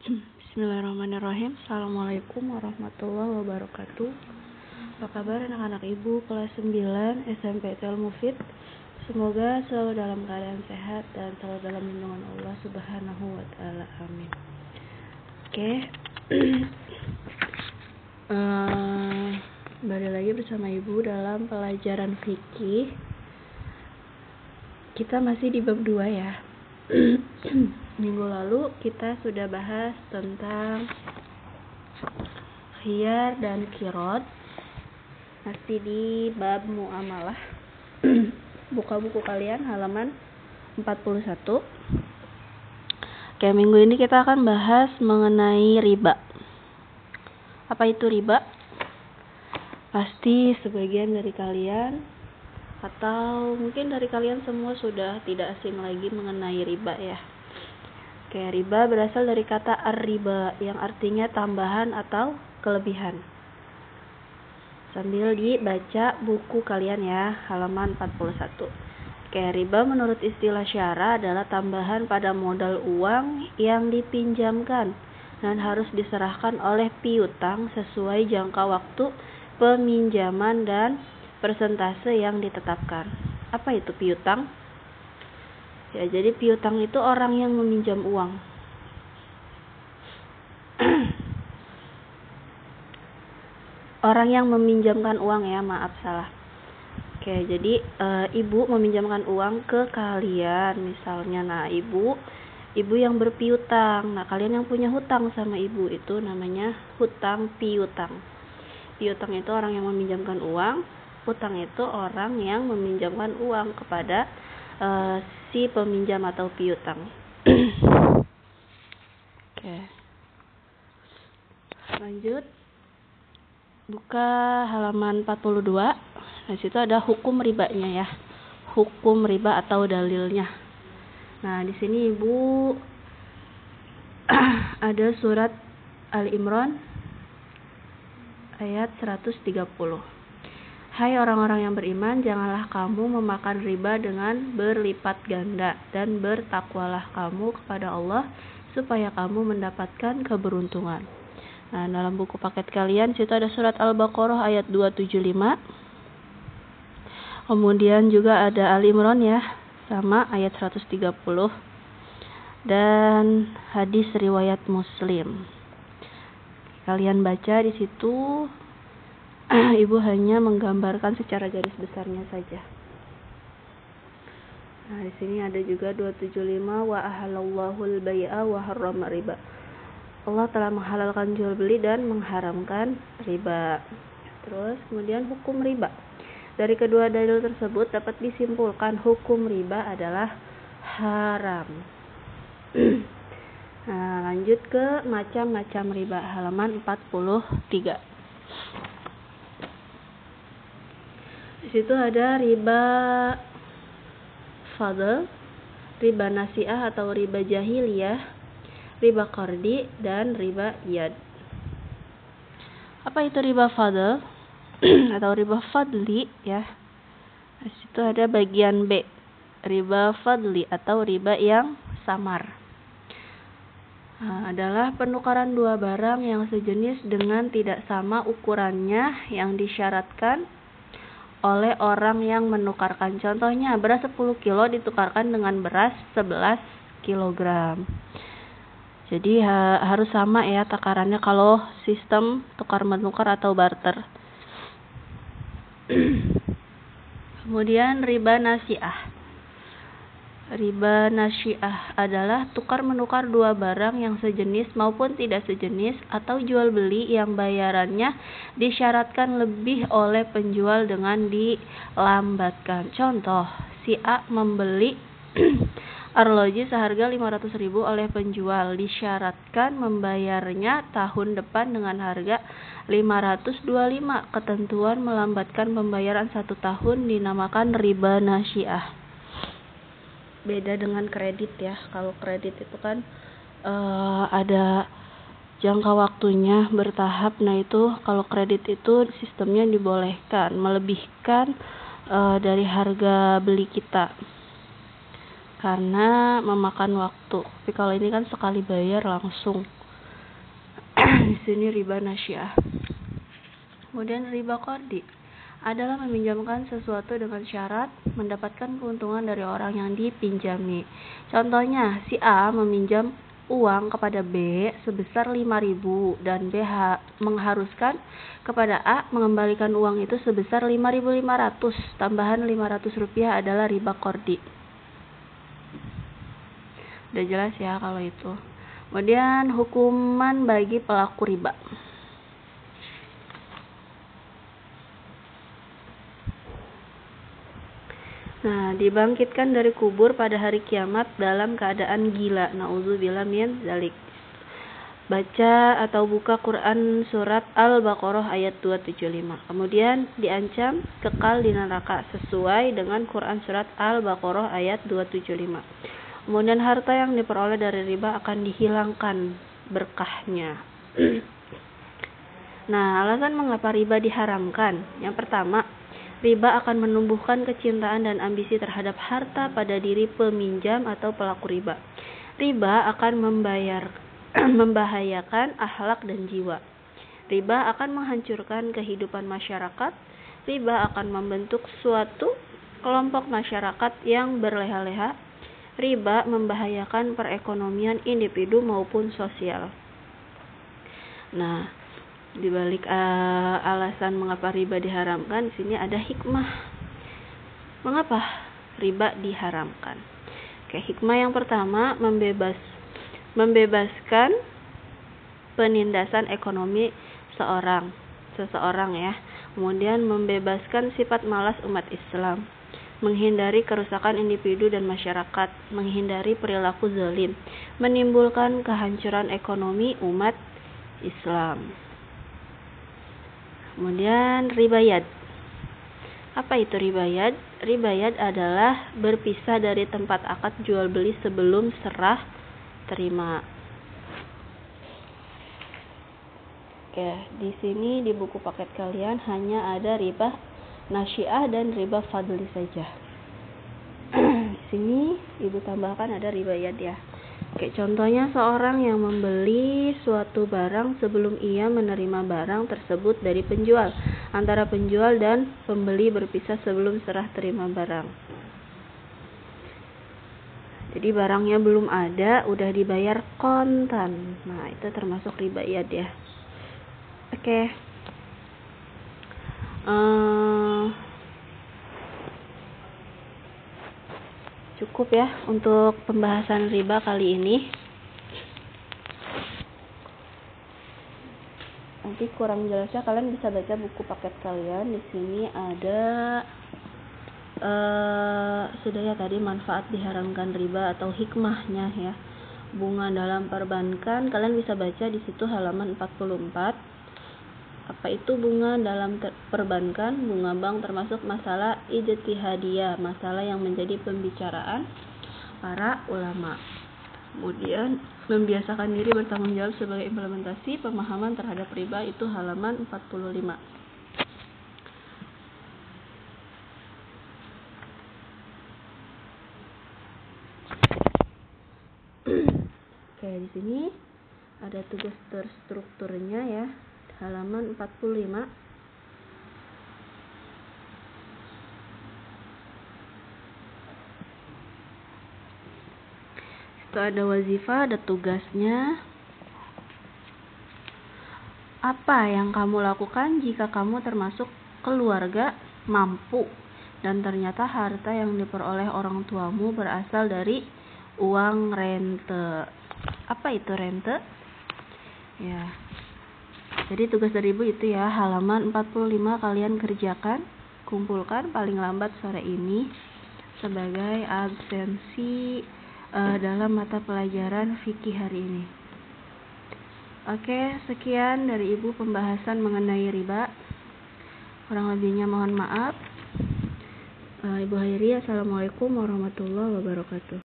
Bismillahirrahmanirrahim. Assalamualaikum warahmatullahi wabarakatuh. Apa kabar anak-anak ibu kelas 9 SMP Tel Mufid? Semoga selalu dalam keadaan sehat dan selalu dalam lindungan Allah Subhanahu wa taala. Amin. Oke. Balik lagi bersama ibu dalam pelajaran fikih. Kita masih di bab 2 ya. Minggu lalu kita sudah bahas tentang khiyar dan kirot, masih di bab muamalah. Buka buku kalian halaman 41. Oke, minggu ini kita akan bahas mengenai riba. Apa itu riba? Pasti sebagian dari kalian atau mungkin dari kalian semua sudah tidak asing lagi mengenai riba ya. Oke, riba berasal dari kata ar-riba yang artinya tambahan atau kelebihan. Sambil dibaca buku kalian ya, halaman 41. Oke, riba menurut istilah syara adalah tambahan pada modal uang yang dipinjamkan dan harus diserahkan oleh piutang sesuai jangka waktu peminjaman dan persentase yang ditetapkan. Apa itu piutang? Ya, jadi piutang itu orang yang meminjam uang. Orang yang meminjamkan uang ya, maaf salah. Oke, jadi ibu meminjamkan uang ke kalian misalnya. Nah, ibu yang berpiutang. Nah, kalian yang punya hutang sama ibu itu namanya hutang piutang. Piutang itu orang yang meminjamkan uang. Hutang itu orang yang meminjamkan uang kepada si peminjam atau piutang. Oke. Lanjut. Buka halaman 42. Di situ ada hukum ribanya ya. Hukum riba atau dalilnya. Nah, di sini Ibu ada surat Al-Imran ayat 130. Hai orang-orang yang beriman, janganlah kamu memakan riba dengan berlipat ganda, dan bertakwalah kamu kepada Allah supaya kamu mendapatkan keberuntungan. Nah, dalam buku paket kalian situ ada surat Al-Baqarah ayat 275. Kemudian juga ada Al-Imran ya, sama ayat 130. Dan hadis riwayat Muslim. Kalian baca di situ. Ibu hanya menggambarkan secara garis besarnya saja. Nah, di sini ada juga 275 wa ahallallahu al-bai'a wa harrama riba. Allah telah menghalalkan jual beli dan mengharamkan riba. Terus kemudian hukum riba. Dari kedua dalil tersebut dapat disimpulkan hukum riba adalah haram. Nah, lanjut ke macam-macam riba halaman 43. Di situ ada riba fadl, riba nasi'ah atau riba jahiliyah, riba qardi, dan riba iyad. Apa itu riba fadl atau riba fadli ya? Di situ ada bagian B, riba fadli atau riba yang samar. Nah, adalah penukaran dua barang yang sejenis dengan tidak sama ukurannya yang disyaratkan oleh orang yang menukarkan. Contohnya, beras 10 kilo ditukarkan dengan beras 11 kilogram. Jadi harus sama ya takarannya kalau sistem tukar-menukar atau barter. Kemudian riba nasi'ah. Riba nasi'ah adalah tukar-menukar dua barang yang sejenis maupun tidak sejenis atau jual beli yang bayarannya disyaratkan lebih oleh penjual dengan dilambatkan. Contoh, si A membeli arloji seharga 500.000 oleh penjual, disyaratkan membayarnya tahun depan dengan harga 525. Ketentuan melambatkan pembayaran 1 tahun dinamakan riba nasi'ah. Beda dengan kredit ya. Kalau kredit itu kan ada jangka waktunya bertahap. Nah, itu kalau kredit itu sistemnya dibolehkan melebihkan dari harga beli kita karena memakan waktu. Tapi kalau ini kan sekali bayar langsung. sini riba nasyiah. Kemudian riba qardi adalah meminjamkan sesuatu dengan syarat mendapatkan keuntungan dari orang yang dipinjami. Contohnya, si A meminjam uang kepada B sebesar 5.000 dan B mengharuskan kepada A mengembalikan uang itu sebesar 5.500 tambahan 500 rupiah adalah riba qardi. Udah jelas ya kalau itu. Kemudian hukuman bagi pelaku riba. Nah, dibangkitkan dari kubur pada hari kiamat dalam keadaan gila. Nauzubillah min dzalik. Baca atau buka Quran surat Al-Baqarah ayat 275. Kemudian diancam kekal di neraka sesuai dengan Quran surat Al-Baqarah ayat 275. Kemudian harta yang diperoleh dari riba akan dihilangkan berkahnya. Nah, alasan mengapa riba diharamkan. Yang pertama, riba akan menumbuhkan kecintaan dan ambisi terhadap harta pada diri peminjam atau pelaku riba. Riba akan membahayakan akhlak dan jiwa. Riba akan menghancurkan kehidupan masyarakat. Riba akan membentuk suatu kelompok masyarakat yang berleha-leha. Riba membahayakan perekonomian individu maupun sosial. Nah, di balik alasan mengapa riba diharamkan, di sini ada hikmah. Mengapa riba diharamkan? Oke, hikmah yang pertama membebaskan penindasan ekonomi seseorang ya. Kemudian membebaskan sifat malas umat Islam, menghindari kerusakan individu dan masyarakat, menghindari perilaku zalim, menimbulkan kehancuran ekonomi umat Islam. Kemudian ribayad. Apa itu ribayad? Ribayad adalah berpisah dari tempat akad jual beli sebelum serah terima. Oke, di sini di buku paket kalian hanya ada riba nasyiah dan riba fadli saja. Di sini ibu tambahkan ada ribayad ya. Oke, contohnya seorang yang membeli suatu barang sebelum ia menerima barang tersebut dari penjual. Antara penjual dan pembeli berpisah sebelum serah terima barang. Jadi barangnya belum ada, udah dibayar kontan. Nah, itu termasuk ribayad ya. Oke. Cukup ya untuk pembahasan riba kali ini. Nanti kurang jelasnya kalian bisa baca buku paket kalian. Di sini ada sudah ya tadi manfaat diharamkan riba atau hikmahnya ya. Bunga dalam perbankan kalian bisa baca di situ halaman 44. Apa itu bunga dalam perbankan? Bunga bank termasuk masalah ijtihadiyah, masalah yang menjadi pembicaraan para ulama. Kemudian membiasakan diri bertanggung jawab sebagai implementasi pemahaman terhadap riba itu halaman 45. Oke, di sini ada tugas terstrukturnya ya. Halaman 45. Itu ada wazifah, ada tugasnya. Apa yang kamu lakukan jika kamu termasuk keluarga mampu dan ternyata harta yang diperoleh orang tuamu berasal dari uang rente? Apa itu rente? Ya. Jadi tugas dari ibu itu ya, halaman 45 kalian kerjakan, kumpulkan paling lambat sore ini sebagai absensi dalam mata pelajaran fikih hari ini. Oke, sekian dari ibu pembahasan mengenai riba. Kurang lebihnya mohon maaf. Ibu Hairi, assalamualaikum warahmatullahi wabarakatuh.